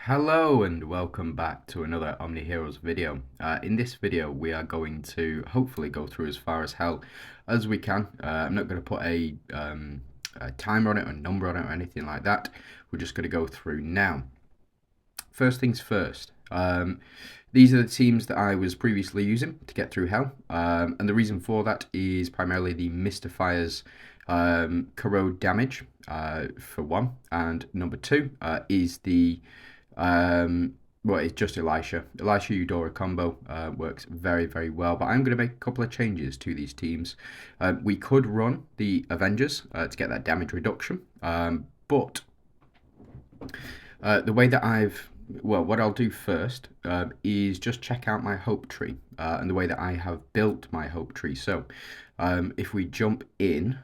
Hello and welcome back to another OmniHeroes video. In this video we are going to hopefully go through as far as hell as we can. I'm not going to put a timer on it or a number on it or anything like that. We're just going to go through now. First things first. These are the teams that I was previously using to get through hell, and the reason for that is primarily the Mystifier's corrode damage for one, and number two is the well, it's just Elisha. Elisha Eudora combo works very, very well, but I'm going to make a couple of changes to these teams. We could run the Avengers to get that damage reduction, but the way that what I'll do first is just check out my hope tree and the way that I have built my hope tree. So if we jump in,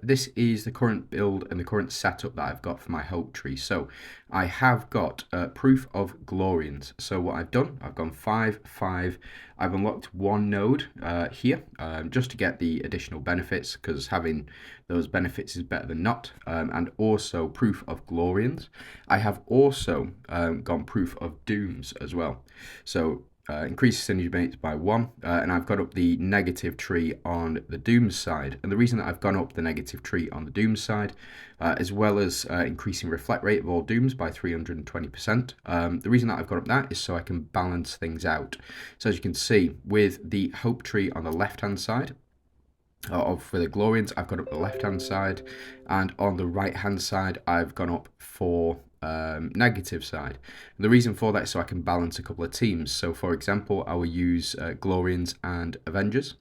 this is the current build and the current setup that I've got for my hope tree. So I have got proof of Glorians. So what I've done, I've gone 5, 5. I've unlocked one node here just to get the additional benefits, because having those benefits is better than not. And also proof of Glorians. I have also gone proof of Dooms as well. So increase synergy mates by 1, and I've got up the negative tree on the Dooms side. And the reason that I've gone up the negative tree on the Dooms side, as well as increasing reflect rate of all Dooms by 320%, the reason that I've got up that is so I can balance things out. So as you can see, with the hope tree on the left hand side, for the Glorians, I've got up the left hand side, and on the right hand side I've gone up for negative side. And the reason for that is so I can balance a couple of teams. So for example, I will use Glorians and Avengers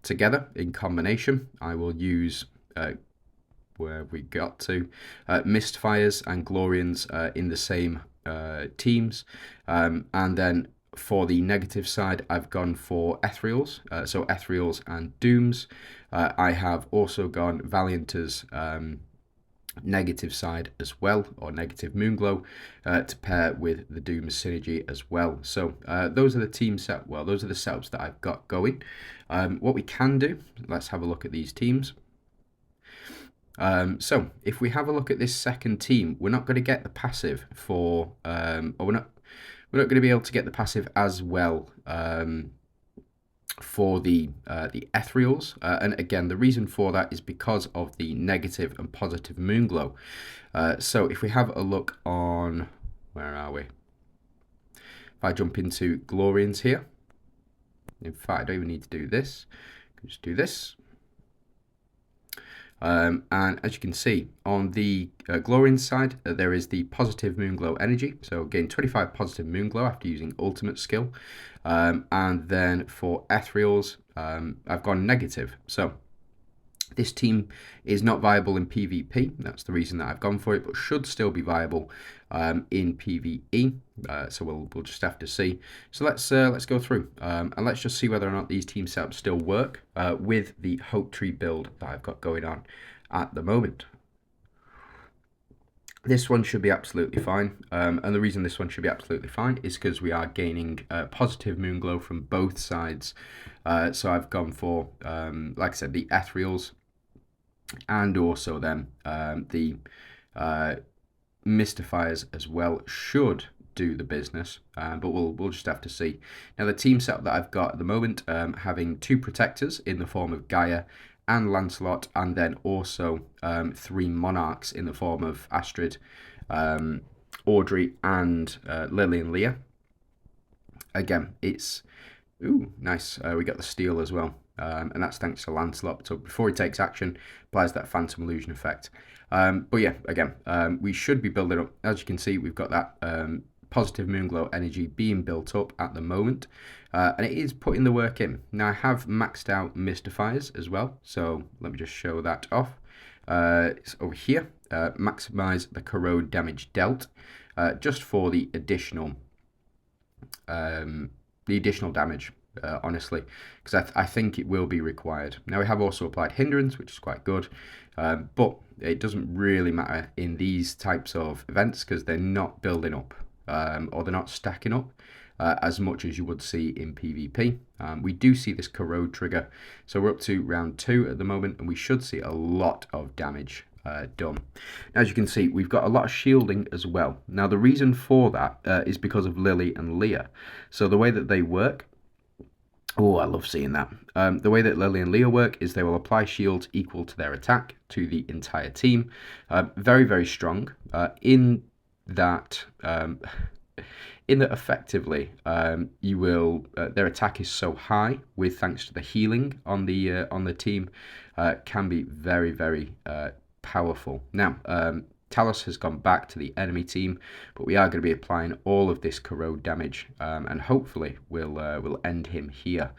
together in combination. I will use where we got to Mistfires and Glorians in the same teams, and then for the negative side, I've gone for Ethereals, so Ethereals and Dooms. I have also gone Valiant's negative side as well, or negative Moonglow, to pair with the Dooms synergy as well. So those are the those are the setups that I've got going. What we can do, let's have a look at these teams. So if we have a look at this second team, we're not going to get the passive for, or we're not going to be able to get the passive as well for the Ethereals, and again the reason for that is because of the negative and positive Moonglow. So if we have a look on, where are we? If I jump into Glorians here, in fact I don't even need to do this, I can just do this. And as you can see, on the Glorian side, there is the positive Moonglow energy. So gain 25 positive Moonglow after using ultimate skill. And then for Ethereals, I've gone negative. So this team is not viable in PvP. That's the reason that I've gone for it, but should still be viable in PvE. So we'll just have to see. So let's go through and let's just see whether or not these team setups still work with the Hope Tree build that I've got going on at the moment. This one should be absolutely fine, and the reason this one should be absolutely fine is because we are gaining positive Moonglow from both sides. So I've gone for, like I said, the Ethereals, and also then the Mystifiers as well should do the business, but we'll just have to see. Now the team setup that I've got at the moment, having 2 protectors in the form of Gaia and Lancelot, and then also 3 monarchs in the form of Astrid, Audrey, and Lily and Leah. Again, it's nice. We got the steal as well, and that's thanks to Lancelot. So before he takes action, applies that Phantom Illusion effect. But yeah, again, we should be building up. As you can see, we've got that positive Moonglow energy being built up at the moment, and it is putting the work in. Now I have maxed out Mystifiers as well, so let me just show that off. It's over here, maximize the corrode damage dealt, just for the additional damage, honestly, because I think it will be required. Now we have also applied hindrance, which is quite good, but it doesn't really matter in these types of events because they're not building up, or they're not stacking up as much as you would see in PvP. We do see this corrode trigger, so we're up to round 2 at the moment, and we should see a lot of damage done. As you can see, we've got a lot of shielding as well. Now, the reason for that is because of Lily and Leah. So the way that they work, oh, I love seeing that. The way that Lily and Leah work is they will apply shields equal to their attack to the entire team. Very, very strong in that. In that effectively, you will their attack is so high with thanks to the healing on the team, can be very, very powerful. Now, Talos has gone back to the enemy team, but we are going to be applying all of this corrode damage, and hopefully we'll end him here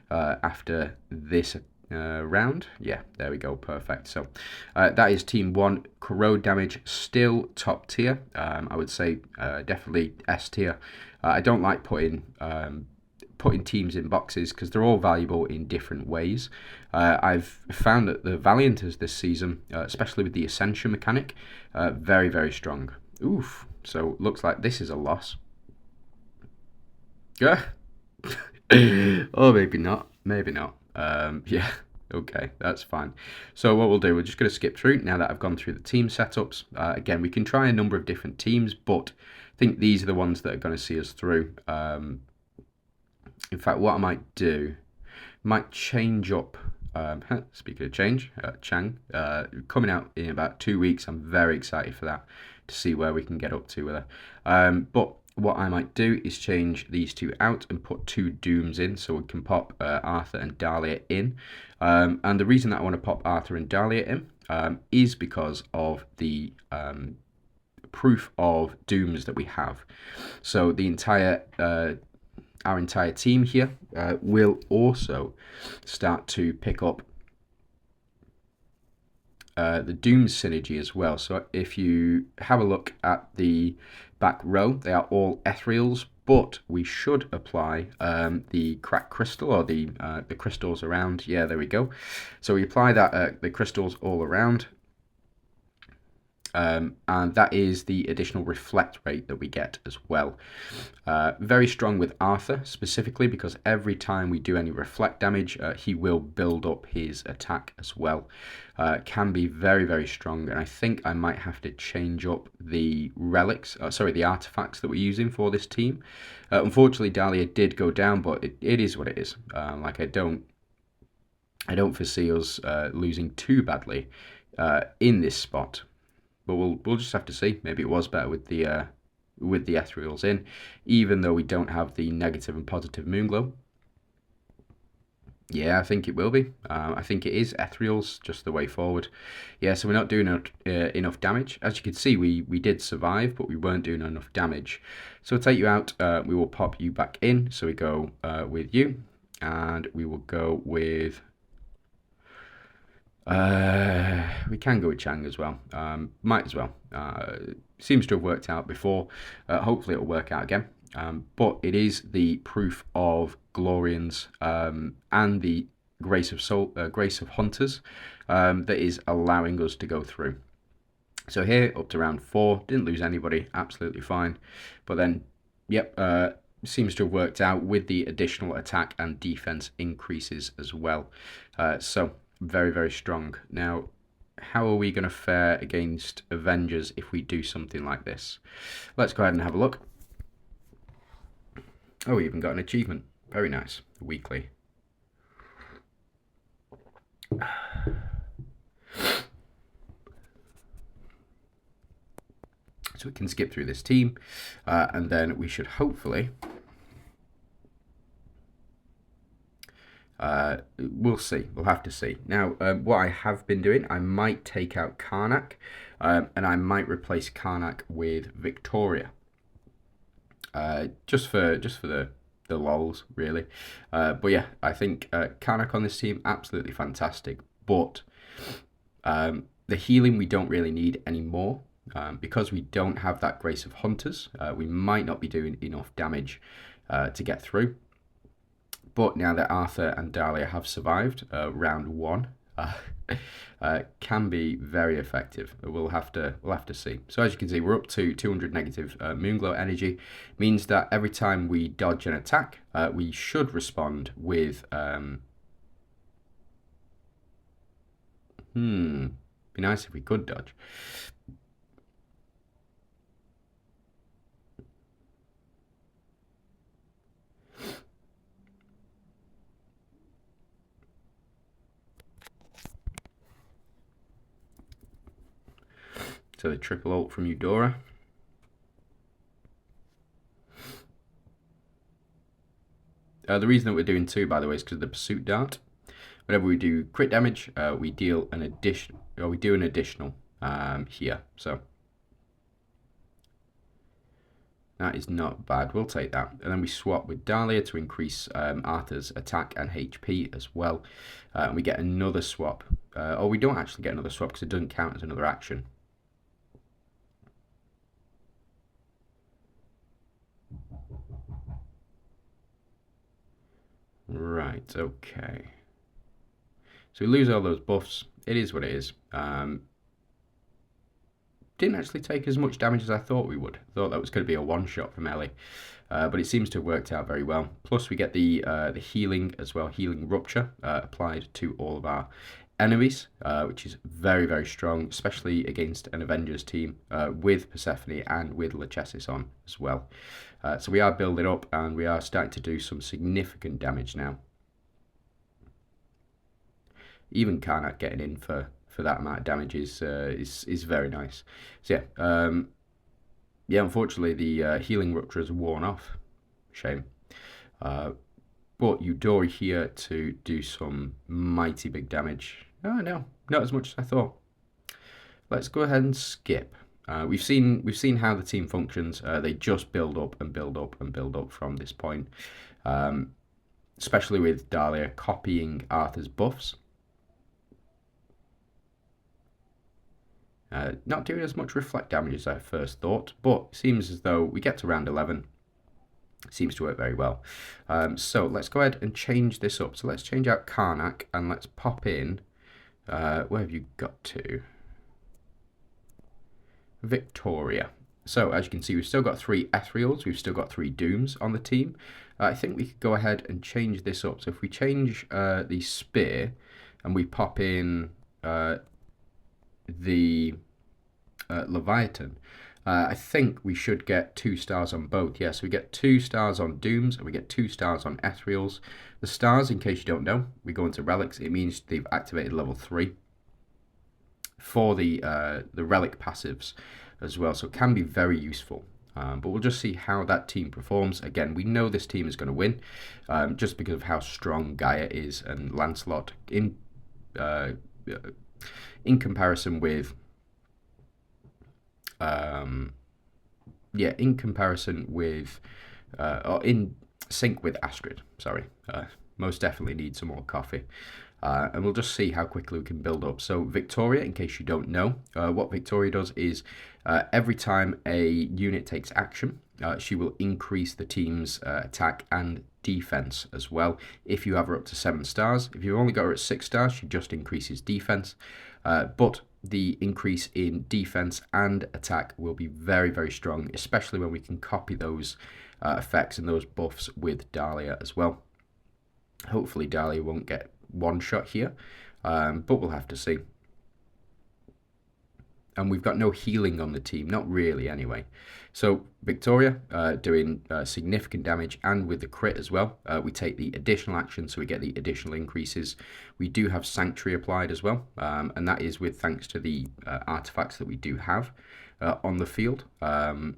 after this round. Yeah, there we go, perfect. So that is team 1. Corrode damage still top tier. I would say definitely S tier. I don't like putting teams in boxes because they're all valuable in different ways. I've found that the Valianters this season, especially with the Ascension mechanic, very, very strong. Oof. So looks like this is a loss. Yeah. Oh, maybe not. Maybe not. Yeah, okay, that's fine. So what we'll do, we're just going to skip through now that I've gone through the team setups. Again, we can try a number of different teams, but I think these are the ones that are going to see us through. In fact, what I might do, might change up. Speaking of change, Chang, coming out in about 2 weeks. I'm very excited for that, to see where we can get up to with her. But what I might do is change these two out and put 2 Dooms in, so we can pop Arthur and Dahlia in. And the reason that I want to pop Arthur and Dahlia in is because of the proof of Dooms that we have. So the entire our entire team here will also start to pick up the Doom synergy as well. So if you have a look at the back row, they are all ethereals, but we should apply the cracked crystal, or the crystals around. Yeah, there we go. So we apply that the crystals all around. And that is the additional reflect rate that we get as well. Very strong with Arthur specifically, because every time we do any reflect damage, he will build up his attack as well. Can be very, very strong, and I think I might have to change up the relics, the artifacts that we're using for this team. Unfortunately, Dahlia did go down, but it is what it is. Like I don't foresee us losing too badly in this spot. But we'll just have to see. Maybe it was better with the ethereals in, even though we don't have the negative and positive moonglow. Yeah, I think it will be. I think it is ethereals, just the way forward. Yeah, so we're not doing enough damage. As you can see, we did survive, but we weren't doing enough damage. So we'll take you out. We will pop you back in. So we go with you, and we will go with... we can go with Chang as well. Might as well. Seems to have worked out before. Hopefully it'll work out again. But it is the proof of Glorians and the Grace of Hunters that is allowing us to go through. So here, up to round 4, didn't lose anybody, absolutely fine. But then, yep, seems to have worked out with the additional attack and defense increases as well. So very, very strong. Now, how are we going to fare against Avengers if we do something like this? Let's go ahead and have a look. Oh, we even got an achievement. Very nice. Weekly. So we can skip through this team, and then we should hopefully... we'll see. We'll have to see. Now, what I have been doing, I might take out Karnak, and I might replace Karnak with Victoria. Just for the lols, really. But yeah, I think Karnak on this team, absolutely fantastic. But the healing we don't really need anymore. Because we don't have that Grace of Hunters, we might not be doing enough damage to get through. But now that Arthur and Dahlia have survived round 1, can be very effective. We'll have to see. So as you can see, we're up to 200 negative Moonglow energy. Means that every time we dodge an attack, we should respond with Be nice if we could dodge. So the triple ult from Eudora. The reason that we're doing 2, by the way, is because of the pursuit dart. Whenever we do crit damage, we deal an addition, or we do an additional here. So that is not bad. We'll take that. And then we swap with Dahlia to increase Arthur's attack and HP as well. And we get another swap. Or we don't actually get another swap because it doesn't count as another action. Right, okay. So we lose all those buffs. It is what it is. Didn't actually take as much damage as I thought we would. Thought that was going to be a one-shot from Ellie. But it seems to have worked out very well. Plus we get the healing as well, healing rupture applied to all of our enemies, which is very, very strong, especially against an Avengers team with Persephone and with Lachesis on as well. So we are building up and we are starting to do some significant damage now. Even Karnak getting in for that amount of damage is very nice. So yeah, unfortunately the healing rupture has worn off. Shame. But Eudora here to do some mighty big damage. Oh no, not as much as I thought. Let's go ahead and skip. We've seen how the team functions. They just build up and build up and build up from this point. Especially with Dahlia copying Arthur's buffs. Not doing as much reflect damage as I first thought, but it seems as though we get to round 11. It seems to work very well. So let's go ahead and change this up. So let's change out Karnak and let's pop in. Where have you got to? Victoria. So as you can see, we've still got 3 Ethereals. We've still got 3 Dooms on the team. I think we could go ahead and change this up. So if we change the Spear and we pop in the Leviathan, I think we should get 2 stars on both. Yes, we get 2 stars on Dooms and we get 2 stars on Ethereals. The stars, in case you don't know, we go into relics. It means they've activated level 3 for the relic passives as well. So it can be very useful. But we'll just see how that team performs. Again, we know this team is going to win just because of how strong Gaia is and Lancelot in comparison with in comparison with or in sync with Astrid. Sorry, most definitely need some more coffee. And we'll just see how quickly we can build up. So Victoria, in case you don't know, what Victoria does is every time a unit takes action, she will increase the team's attack and defense as well. If you have her up to 7 stars, if you've only got her at 6 stars, she just increases defense. But the increase in defense and attack will be very, very strong, especially when we can copy those effects and those buffs with Dahlia as well. Hopefully Dahlia won't get one shot here, but we'll have to see. And we've got no healing on the team, not really anyway. So Victoria doing significant damage, and with the crit as well, we take the additional action, so we get the additional increases. We do have Sanctuary applied as well, and that is with thanks to the artifacts that we do have on the field. Again,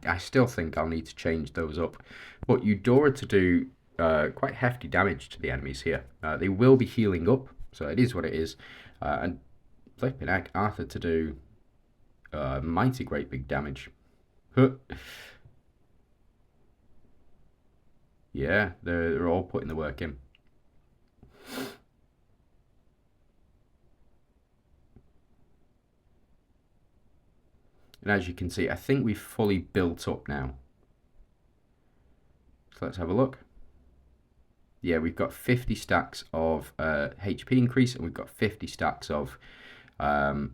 I still think I'll need to change those up. But Eudora to do quite hefty damage to the enemies here. They will be healing up, so it is what it is. And flipping heck, Arthur to do mighty great big damage. Yeah, they're all putting the work in. And as you can see, I think we've fully built up now. So let's have a look. Yeah, we've got 50 stacks of HP increase, and we've got 50 stacks of 50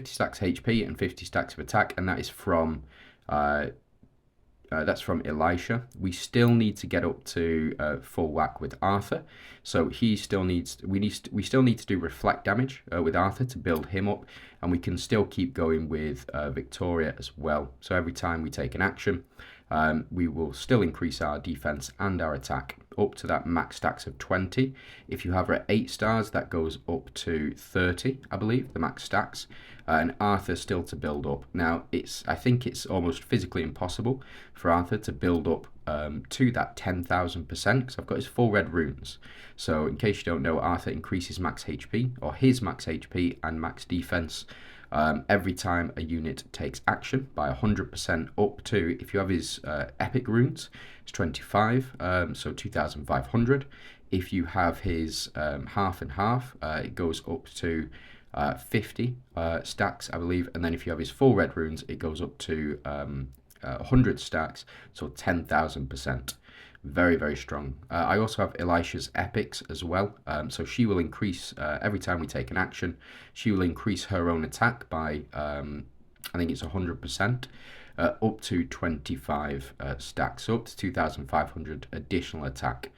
stacks HP and 50 stacks of attack, and that is from That's from Elisha. We still need to get up to full whack with Arthur. So he still needs, we still need to do reflect damage with Arthur to build him up, and we can still keep going with Victoria as well. So every time we take an action, we will still increase our defense and our attack up to that max stacks of 20. If you have her at 8 stars, that goes up to 30, I believe, the max stacks. And Arthur still to build up. Now, I think it's almost physically impossible for Arthur to build up to that 10,000% because I've got his full red runes. So in case you don't know, Arthur increases max HP, or his max HP and max defense, every time a unit takes action by 100% up to, if you have his epic runes, it's 25, so 2,500. If you have his half and half, it goes up to 50 stacks, I believe, and then if you have his full red runes, it goes up to 100 stacks, so 10,000%. Very, very strong. I also have Elisha's epics as well, so she will increase every time we take an action. She will increase her own attack by I think it's 100%, up to 25 stacks, so up to 2,500 additional attack.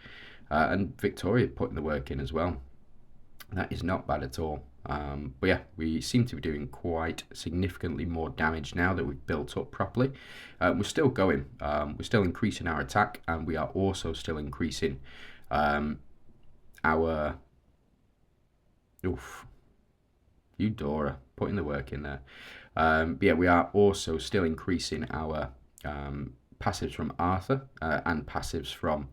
And Victoria putting the work in as well. That is not bad at all. But yeah, we seem to be doing quite significantly more damage now that we've built up properly. We're still going. We're still increasing our attack, and we are also still increasing our... Oof. Eudora, putting the work in there. But yeah, we are also still increasing our passives from Arthur and passives from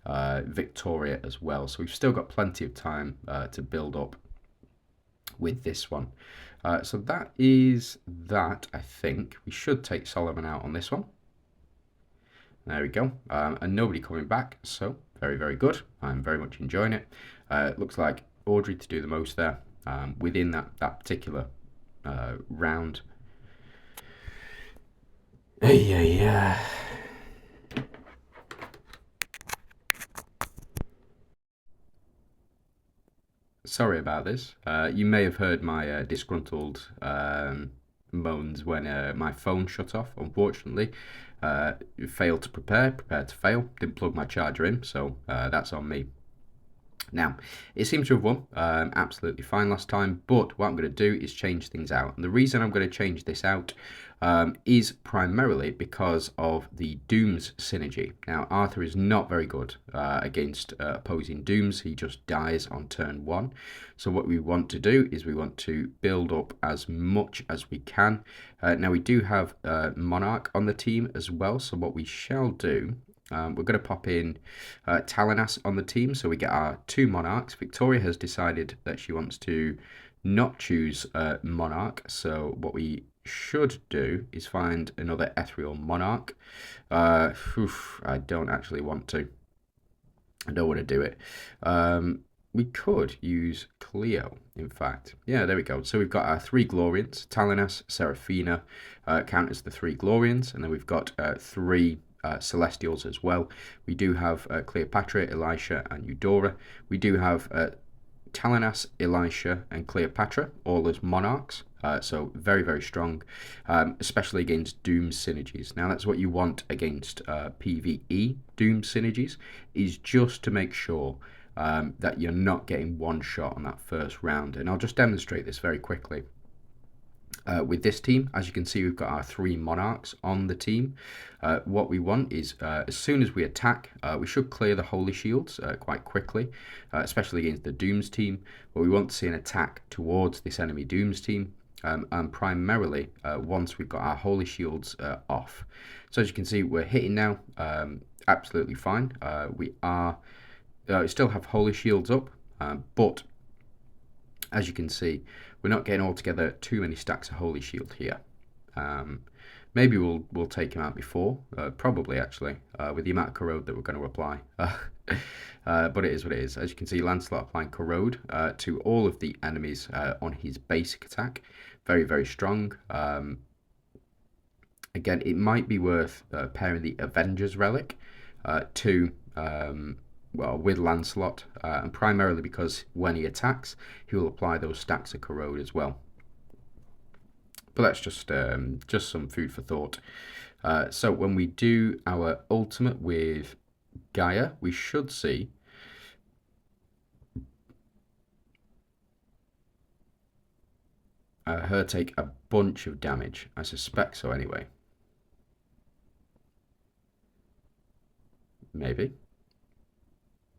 Victoria as well. So we've still got plenty of time to build up with this one. So that is that, I think. We should take Solomon out on this one. There we go. And nobody coming back, so very, very good. I'm very much enjoying it. Looks like Audrey to do the most there within that particular round. Yeah. Sorry about this. You may have heard my disgruntled moans when my phone shut off. Unfortunately, failed to prepared to fail. Didn't plug my charger in, so that's on me. Now, it seems to have won absolutely fine last time, but what I'm going to do is change things out. And the reason I'm going to change this out is primarily because of the Dooms synergy. Now, Arthur is not very good against opposing Dooms. He just dies on turn 1. So what we want to do is we want to build up as much as we can. Now, we do have Monarch on the team as well. So what we shall do... we're going to pop in Talanas on the team, so we get our 2 Monarchs. Victoria has decided that she wants to not choose Monarch, so what we should do is find another Ethereal Monarch. I don't actually want to. I don't want to do it. We could use Cleo, in fact. Yeah, there we go. So we've got our 3 Glorians. Talanas, Seraphina count as the 3 Glorians, and then we've got 3... Celestials as well. We do have Cleopatra, Elisha, and Eudora. We do have Talanas, Elisha, and Cleopatra, all as monarchs. So very, very strong, especially against Doom synergies. Now, that's what you want against PvE Doom synergies, is just to make sure that you're not getting one shot on that first round. And I'll just demonstrate this very quickly. With this team, as you can see, we've got our 3 Monarchs on the team. What we want is, as soon as we attack, we should clear the Holy Shields quite quickly, especially against the Dooms team. But we want to see an attack towards this enemy Dooms team, and primarily once we've got our Holy Shields off. So as you can see, we're hitting now absolutely fine. We still have Holy Shields up, but as you can see, we're not getting altogether too many stacks of Holy Shield here. Maybe we'll take him out before, probably actually, with the amount of corrode that we're going to apply. But it is what it is. As you can see, Lancelot applying corrode to all of the enemies on his basic attack. Very, very strong. Again, it might be worth pairing the Avengers Relic to... well, with Lancelot, and primarily because when he attacks, he will apply those stacks of corrode as well. But that's just some food for thought. So when we do our ultimate with Gaia, we should see her take a bunch of damage. I suspect so anyway. Maybe.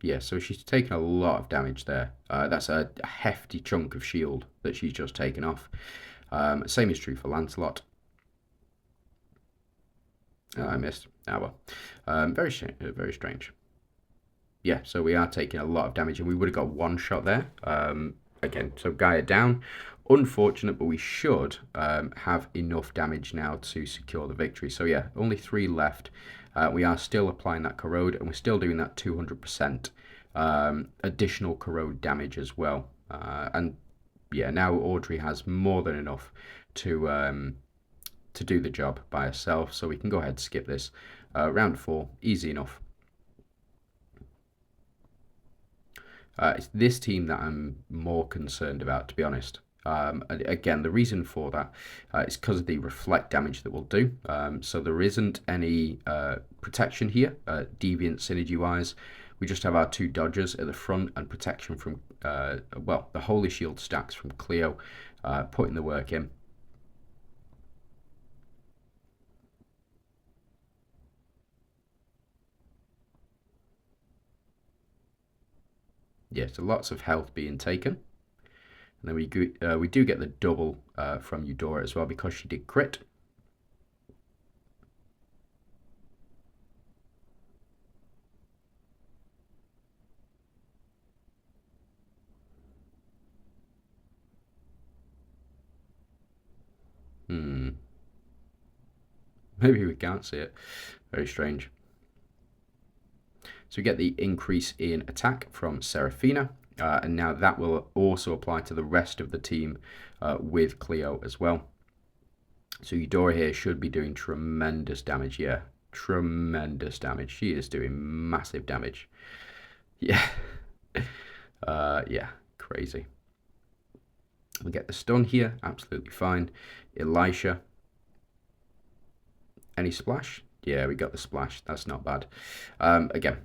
Yeah, so she's taken a lot of damage there. That's a hefty chunk of shield that she's just taken off. Same is true for Lancelot. I missed. Ah, well. Very strange. Yeah, so we are taking a lot of damage, and we would have got one shot there. Again, so Gaia down. Unfortunate, but we should have enough damage now to secure the victory. So yeah, only 3 left. We are still applying that corrode, and we're still doing that 200% additional corrode damage as well. And yeah, now Audrey has more than enough to do the job by herself, so we can go ahead and skip this. Round 4, easy enough. It's this team that I'm more concerned about, to be honest. Again, the reason for that is because of the reflect damage that we'll do. So there isn't any protection here, deviant synergy wise. We just have our 2 dodgers at the front and protection from, well, the Holy Shield stacks from Cleo, putting the work in. Yeah, so lots of health being taken. And then we do get the double from Eudora as well because she did crit. Maybe we can't see it. Very strange. So we get the increase in attack from Seraphina. And now that will also apply to the rest of the team with Cleo as well. So Eudora here should be doing tremendous damage. Yeah, tremendous damage. She is doing massive damage. Yeah. Yeah, crazy. We get the stun here, absolutely fine. Elisha. Any splash? Yeah, we got the splash. That's not bad. Again,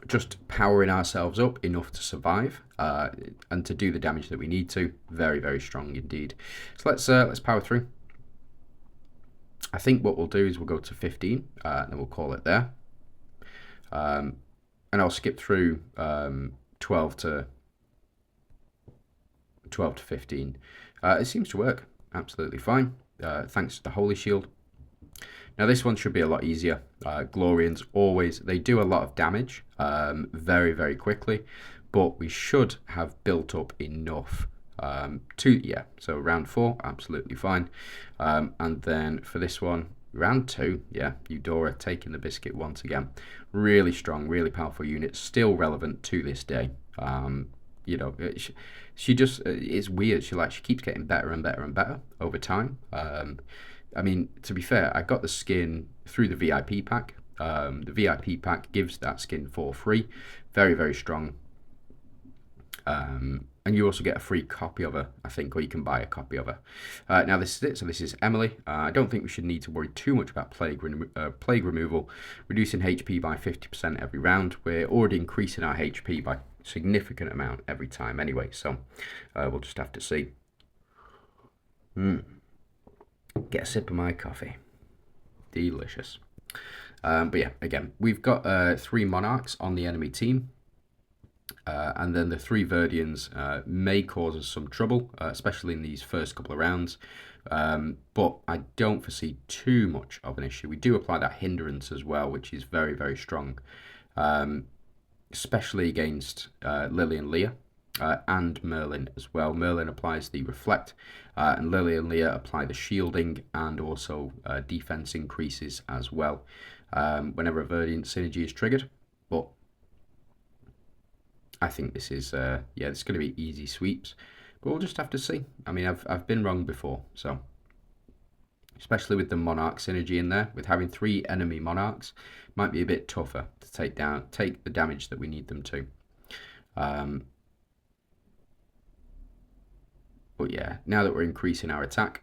just powering ourselves up enough to survive and to do the damage that we need to. Very, very strong indeed. So let's power through. I think what we'll do is we'll go to 15, and then we'll call it there. And I'll skip through 12 to 15. It seems to work absolutely fine, thanks to the Holy Shield. Now this one should be a lot easier. Glorians always, they do a lot of damage very, very quickly, but we should have built up enough yeah, so round 4, absolutely fine. And then for this one, round 2, yeah, Eudora taking the biscuit once again. Really strong, really powerful unit, still relevant to this day. You know, she just, it's weird. She keeps getting better and better and better over time. I mean, to be fair, I got the skin through the VIP pack. The VIP pack gives that skin for free. Very, very strong. And you also get a free copy of her, I think, or you can buy a copy of her. Now this is it. So this is Emily. I don't think we should need to worry too much about plague removal, reducing HP by 50% every round. We're already increasing our HP by a significant amount every time anyway, so we'll just have to see. Get a sip of my coffee. Delicious. But yeah, again, we've got 3 monarchs on the enemy team. And then the 3 Verdians may cause us some trouble, especially in these first couple of rounds. But I don't foresee too much of an issue. We do apply that hindrance as well, which is very, very strong, especially against Lily and Leah. And Merlin as well. Merlin applies the reflect, and Lily and Leah apply the shielding and also defense increases as well whenever a Verdian synergy is triggered. But I think this is yeah, it's going to be easy sweeps, but we'll just have to see. I mean, I've been wrong before, so especially with the monarch synergy in there, with having 3 enemy monarchs, might be a bit tougher to take the damage that we need them to. But yeah, now that we're increasing our attack,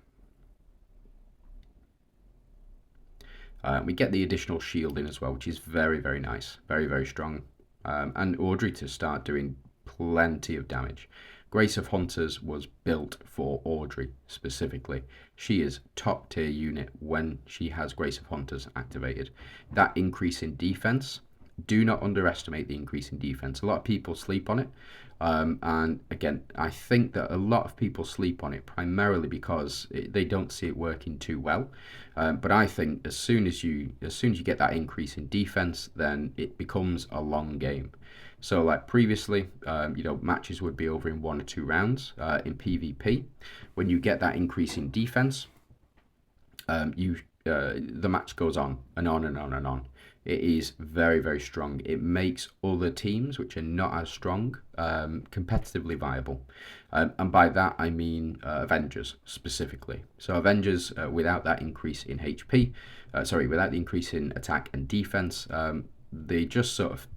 We get the additional shielding as well, which is very, very nice. Very, very strong. And Audrey to start doing plenty of damage. Grace of Hunters was built for Audrey specifically. She is top tier unit when she has Grace of Hunters activated. That increase in defense, do not underestimate the increase in defense. A lot of people sleep on it. And again, I think that a lot of people sleep on it primarily because they don't see it working too well. But I think as soon as you get that increase in defense, then it becomes a long game. So like previously, matches would be over in 1 or 2 rounds. In PvP, when you get that increase in defense, the match goes on and on and on and on. It is very, very strong. It makes other teams, which are not as strong, competitively viable. And by that, I mean Avengers specifically. So Avengers, without that increase in HP, without the increase in attack and defense, they just sort of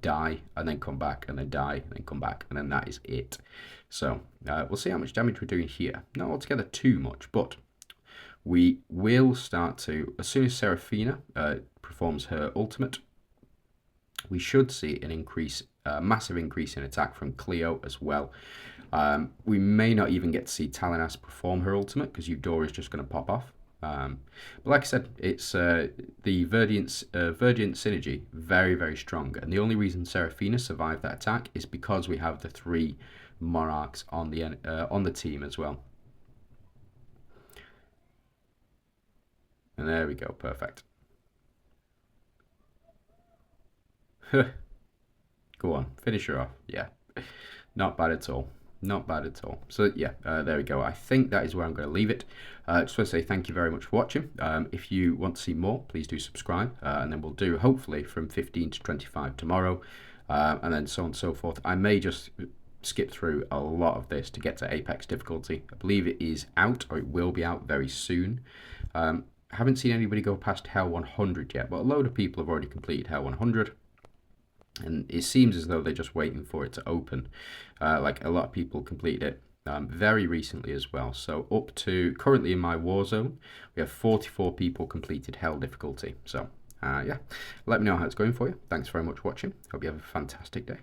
die and then come back and then die and then come back, and then that is it. So we'll see how much damage we're doing here. Not altogether too much, but we will start to, as soon as Seraphina performs her ultimate, we should see an increase, a massive increase in attack from Cleo as well. We may not even get to see Talinas perform her ultimate because Eudora is just going to pop off. But like I said, it's the Verdiant synergy, very, very strong. And the only reason Seraphina survived that attack is because we have the 3 Monarchs on the team as well. And there we go, perfect. Go on, finish her off. Yeah, not bad at all. Not bad at all. So yeah, there we go. I think that is where I'm going to leave it. Just want to say thank you very much for watching. If you want to see more, please do subscribe. And then we'll do hopefully from 15 to 25 tomorrow. And then so on and so forth. I may just skip through a lot of this to get to Apex difficulty. I believe it is out, or it will be out very soon. Haven't seen anybody go past Hell 100 yet, but a load of people have already completed Hell 100. And it seems as though they're just waiting for it to open. Like a lot of people completed it very recently as well. So up to, currently in my war zone, we have 44 people completed Hell difficulty. So yeah, let me know how it's going for you. Thanks very much for watching. Hope you have a fantastic day.